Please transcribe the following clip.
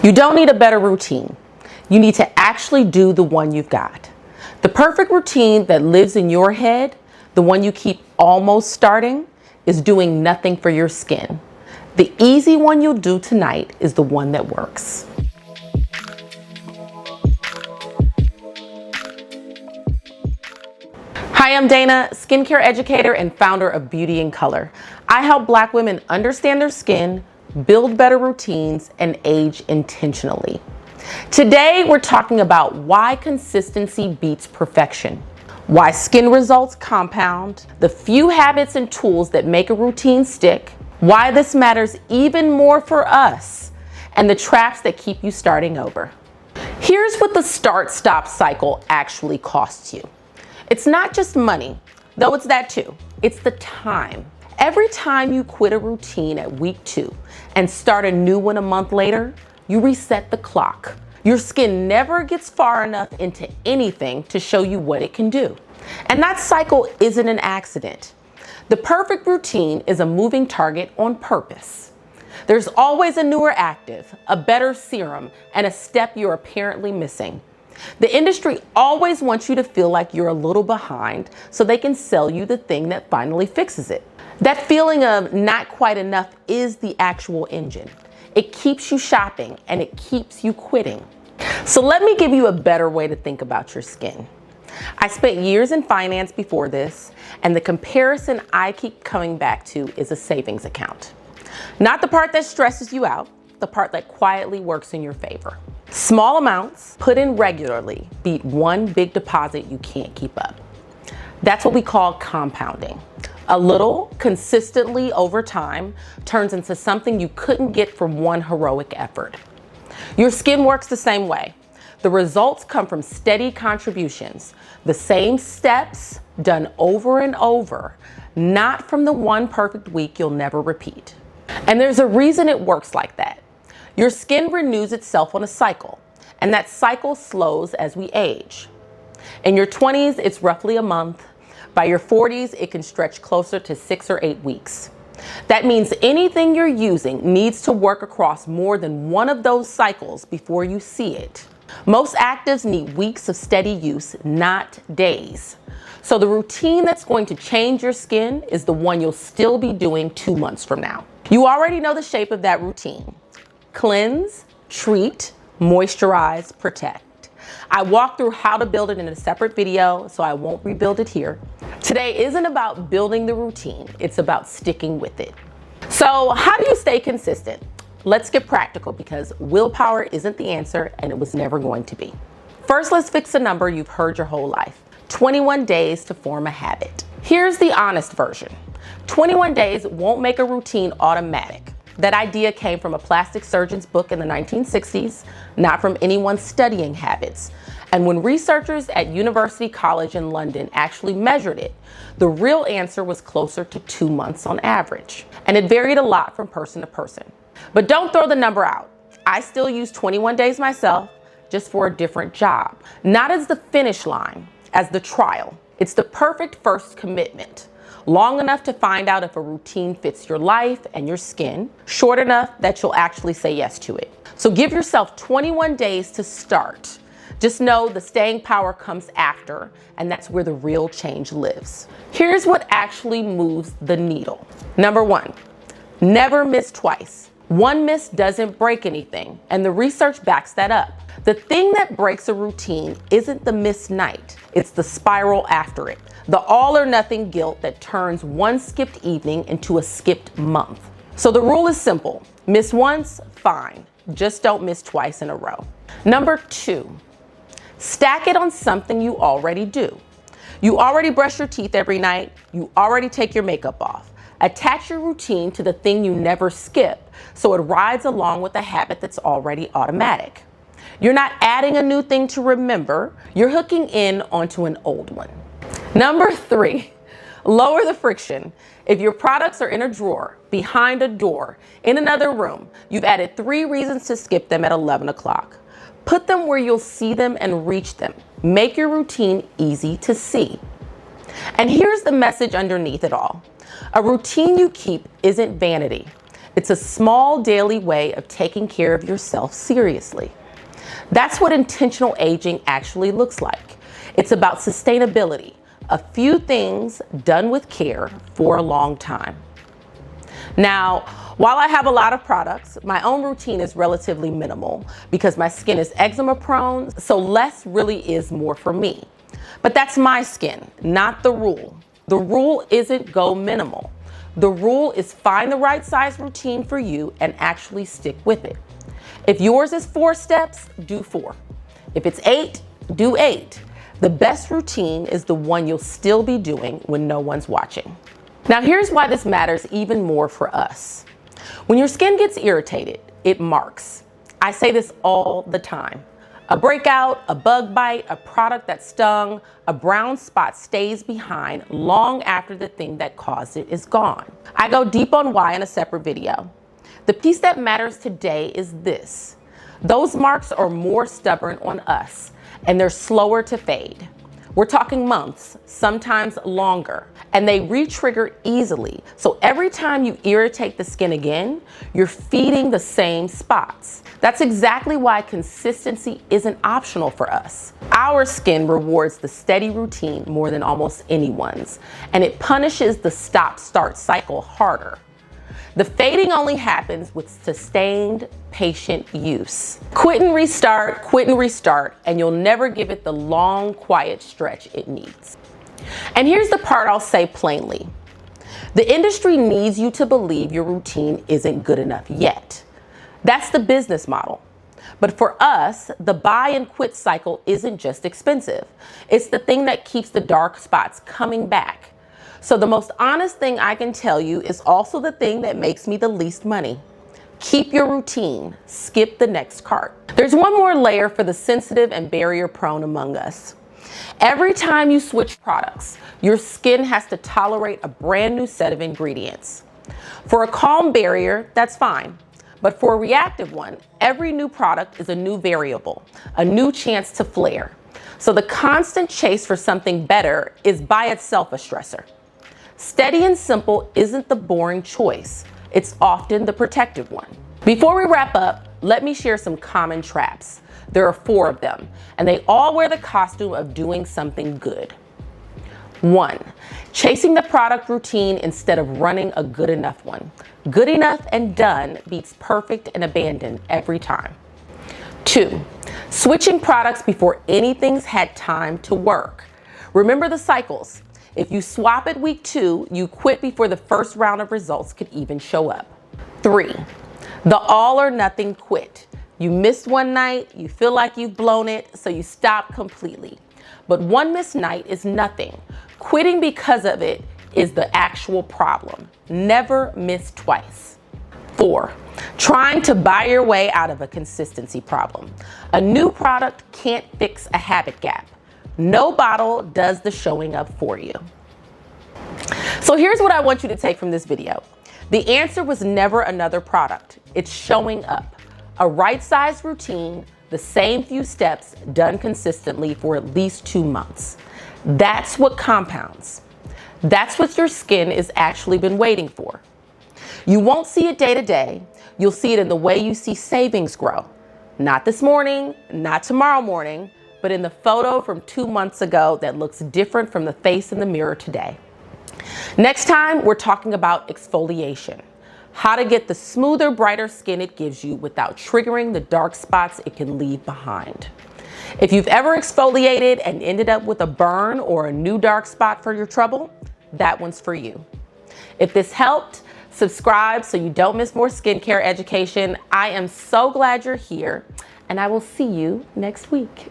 You don't need a better routine. You need to actually do the one you've got. The perfect routine that lives in your head, the one you keep almost starting, is doing nothing for your skin. The easy one you'll do tonight is the one that works. Hi, I'm Dana, skincare educator and founder of Beauty in Color. I help Black women understand their skin, build better routines, and age intentionally. Today, we're talking about why consistency beats perfection, why skin results compound, the few habits and tools that make a routine stick, why this matters even more for us, and the traps that keep you starting over. Here's what the start-stop cycle actually costs you. It's not just money, though it's that too. It's the time. Every time you quit a routine at week 2 and start a new one a month later, you reset the clock. Your skin never gets far enough into anything to show you what it can do. And that cycle isn't an accident. The perfect routine is a moving target on purpose. There's always a newer active, a better serum, and a step you're apparently missing. The industry always wants you to feel like you're a little behind so they can sell you the thing that finally fixes it. That feeling of not quite enough is the actual engine. It keeps you shopping and it keeps you quitting. So let me give you a better way to think about your skin. I spent years in finance before this, and the comparison I keep coming back to is a savings account. Not the part that stresses you out, the part that quietly works in your favor. Small amounts put in regularly beat one big deposit you can't keep up. That's what we call compounding. A little, consistently over time, turns into something you couldn't get from one heroic effort. Your skin works the same way. The results come from steady contributions, the same steps done over and over, not from the one perfect week you'll never repeat. And there's a reason it works like that. Your skin renews itself on a cycle, and that cycle slows as we age. In your 20s, it's roughly a month. By your 40s, it can stretch closer to 6 or 8 weeks. That means anything you're using needs to work across more than one of those cycles before you see it. Most actives need weeks of steady use, not days. So the routine that's going to change your skin is the one you'll still be doing 2 months from now. You already know the shape of that routine. Cleanse, treat, moisturize, protect. I walked through how to build it in a separate video, so I won't rebuild it here. Today isn't about building the routine, it's about sticking with it. So how do you stay consistent? Let's get practical because willpower isn't the answer and it was never going to be. First, let's fix a number you've heard your whole life. 21 days to form a habit. Here's the honest version. 21 days won't make a routine automatic. That idea came from a plastic surgeon's book in the 1960s, not from anyone studying habits. And when researchers at University College in London actually measured it, the real answer was closer to 2 months on average. And it varied a lot from person to person. But don't throw the number out. I still use 21 days myself, just for a different job. Not as the finish line, as the trial. It's the perfect first commitment. Long enough to find out if a routine fits your life and your skin, short enough that you'll actually say yes to it. So give yourself 21 days to start. Just know the staying power comes after, and that's where the real change lives. Here's what actually moves the needle. Number 1, never miss twice. One miss doesn't break anything, and the research backs that up. The thing that breaks a routine isn't the missed night, it's the spiral after it. The all or nothing guilt that turns one skipped evening into a skipped month. So the rule is simple. Miss once, fine. Just don't miss twice in a row. Number 2, stack it on something you already do. You already brush your teeth every night. You already take your makeup off. Attach your routine to the thing you never skip so it rides along with a habit that's already automatic. You're not adding a new thing to remember. You're hooking in onto an old one. Number 3, lower the friction. If your products are in a drawer, behind a door, in another room, you've added 3 reasons to skip them at 11 o'clock. Put them where you'll see them and reach them. Make your routine easy to see. And here's the message underneath it all. A routine you keep isn't vanity. It's a small daily way of taking care of yourself seriously. That's what intentional aging actually looks like. It's about sustainability, a few things done with care for a long time. Now, while I have a lot of products, my own routine is relatively minimal because my skin is eczema prone, so less really is more for me. But that's my skin, not the rule. The rule isn't go minimal. The rule is find the right size routine for you and actually stick with it. If yours is 4 steps, do 4. If it's 8, do 8. The best routine is the one you'll still be doing when no one's watching. Now here's why this matters even more for us. When your skin gets irritated, it marks. I say this all the time. A breakout, a bug bite, a product that stung, a brown spot stays behind long after the thing that caused it is gone. I go deep on why in a separate video. The piece that matters today is this. Those marks are more stubborn on us, and they're slower to fade. We're talking months, sometimes longer, and they re-trigger easily. So every time you irritate the skin again, you're feeding the same spots. That's exactly why consistency isn't optional for us. Our skin rewards the steady routine more than almost anyone's, and it punishes the stop-start cycle harder. The fading only happens with sustained, patient use. Quit and restart, and you'll never give it the long, quiet stretch it needs. And here's the part I'll say plainly. The industry needs you to believe your routine isn't good enough yet. That's the business model. But for us, the buy and quit cycle isn't just expensive. It's the thing that keeps the dark spots coming back. So the most honest thing I can tell you is also the thing that makes me the least money. Keep your routine, skip the next cart. There's one more layer for the sensitive and barrier prone among us. Every time you switch products, your skin has to tolerate a brand new set of ingredients. For a calm barrier, that's fine. But for a reactive one, every new product is a new variable, a new chance to flare. So the constant chase for something better is by itself a stressor. Steady and simple isn't the boring choice. It's often the protective one. Before we wrap up, let me share some common traps. There are 4 of them, and they all wear the costume of doing something good. 1, chasing the product routine instead of running a good enough one. Good enough and done beats perfect and abandoned every time. 2, switching products before anything's had time to work. Remember the cycles. If you swap at week 2, you quit before the first round of results could even show up. 3, the all or nothing quit. You missed one night, you feel like you've blown it, so you stop completely. But one missed night is nothing. Quitting because of it is the actual problem. Never miss twice. 4, trying to buy your way out of a consistency problem. A new product can't fix a habit gap. No bottle does the showing up for you. So here's what I want you to take from this video. The answer was never another product. It's showing up. A right-sized routine, the same few steps done consistently for at least 2 months. That's what compounds. That's what your skin has actually been waiting for. You won't see it day to day. You'll see it in the way you see savings grow. Not this morning, not tomorrow morning, but in the photo from 2 months ago that looks different from the face in the mirror today. Next time, we're talking about exfoliation. How to get the smoother, brighter skin it gives you without triggering the dark spots it can leave behind. If you've ever exfoliated and ended up with a burn or a new dark spot for your trouble, that one's for you. If this helped, subscribe so you don't miss more skincare education. I am so glad you're here, and I will see you next week.